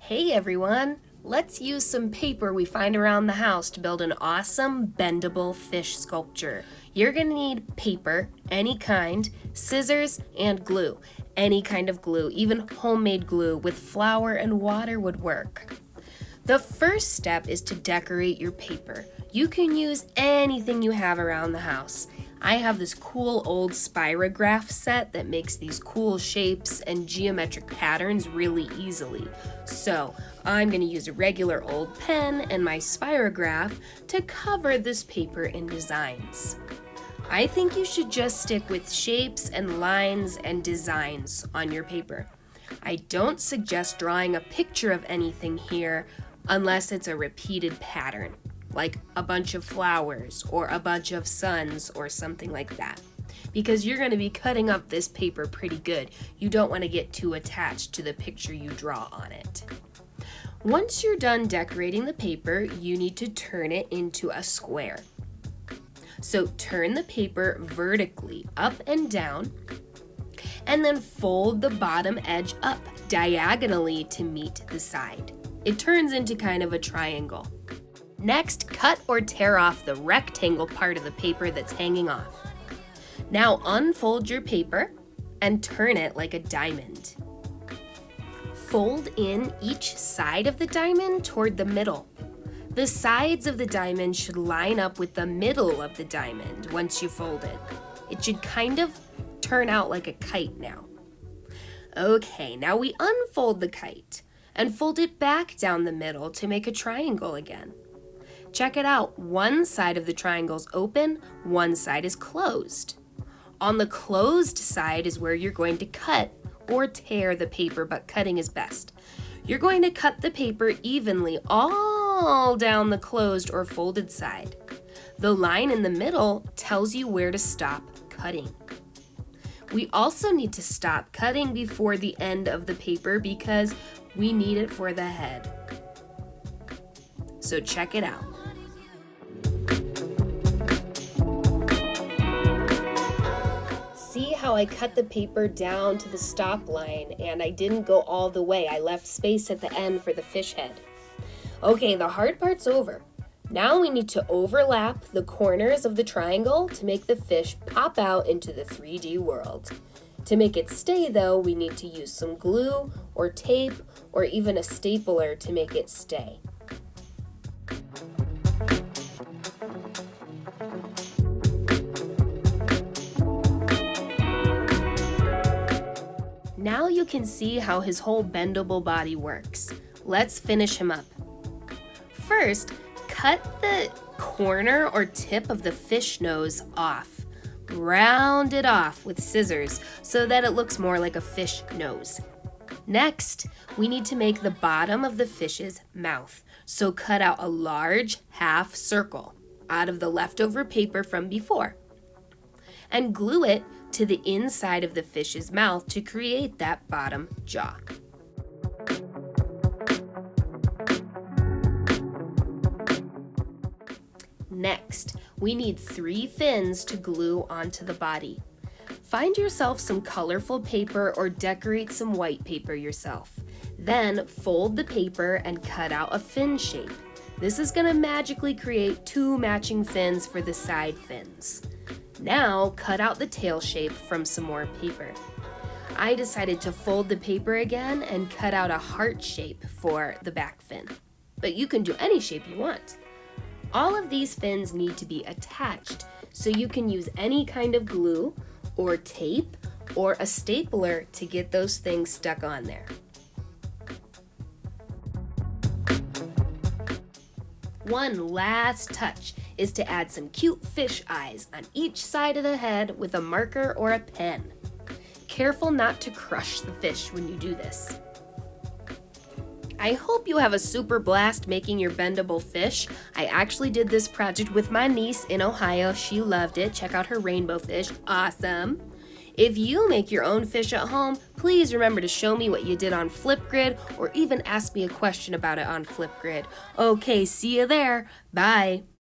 Hey everyone! Let's use some paper we find around the house to build an awesome bendable fish sculpture. You're going to need paper, any kind, scissors, and glue. Any kind of glue, even homemade glue with flour and water would work. The first step is to decorate your paper. You can use anything you have around the house. I have this cool old spirograph set that makes these cool shapes and geometric patterns really easily. So I'm going to use a regular old pen and my spirograph to cover this paper in designs. I think you should just stick with shapes and lines and designs on your paper. I don't suggest drawing a picture of anything here unless it's a repeated pattern, like a bunch of flowers or a bunch of suns or something like that. Because you're going to be cutting up this paper pretty good. You don't want to get too attached to the picture you draw on it. Once you're done decorating the paper, you need to turn it into a square. So turn the paper vertically up and down, and then fold the bottom edge up diagonally to meet the side. It turns into kind of a triangle. Next, cut or tear off the rectangle part of the paper that's hanging off. Now unfold your paper and turn it like a diamond. Fold in each side of the diamond toward the middle. The sides of the diamond should line up with the middle of the diamond once you fold it. It should kind of turn out like a kite now. Okay, now we unfold the kite and fold it back down the middle to make a triangle again. Check it out, one side of the triangle is open, one side is closed. On the closed side is where you're going to cut or tear the paper, but cutting is best. You're going to cut the paper evenly all down the closed or folded side. The line in the middle tells you where to stop cutting. We also need to stop cutting before the end of the paper because we need it for the head. So check it out. See how I cut the paper down to the stop line and I didn't go all the way. I left space at the end for the fish head. Okay, the hard part's over. Now we need to overlap the corners of the triangle to make the fish pop out into the 3D world. To make it stay though, we need to use some glue or tape or even a stapler to make it stay. Now you can see how his whole bendable body works. Let's finish him up. First, cut the corner or tip of the fish nose off. Round it off with scissors so that it looks more like a fish nose. Next, we need to make the bottom of the fish's mouth. So cut out a large half circle out of the leftover paper from before and glue it to the inside of the fish's mouth to create that bottom jaw. Next, we need 3 fins to glue onto the body. Find yourself some colorful paper or decorate some white paper yourself. Then fold the paper and cut out a fin shape. This is going to magically create 2 matching fins for the side fins. Now cut out the tail shape from some more paper. I decided to fold the paper again and cut out a heart shape for the back fin. But you can do any shape you want. All of these fins need to be attached, so you can use any kind of glue or tape or a stapler to get those things stuck on there. One last touch is to add some cute fish eyes on each side of the head with a marker or a pen. Careful not to crush the fish when you do this. I hope you have a super blast making your bendable fish. I actually did this project with my niece in Ohio. She loved it. Check out her rainbow fish. Awesome. If you make your own fish at home, please remember to show me what you did on Flipgrid or even ask me a question about it on Flipgrid. Okay, see you there. Bye.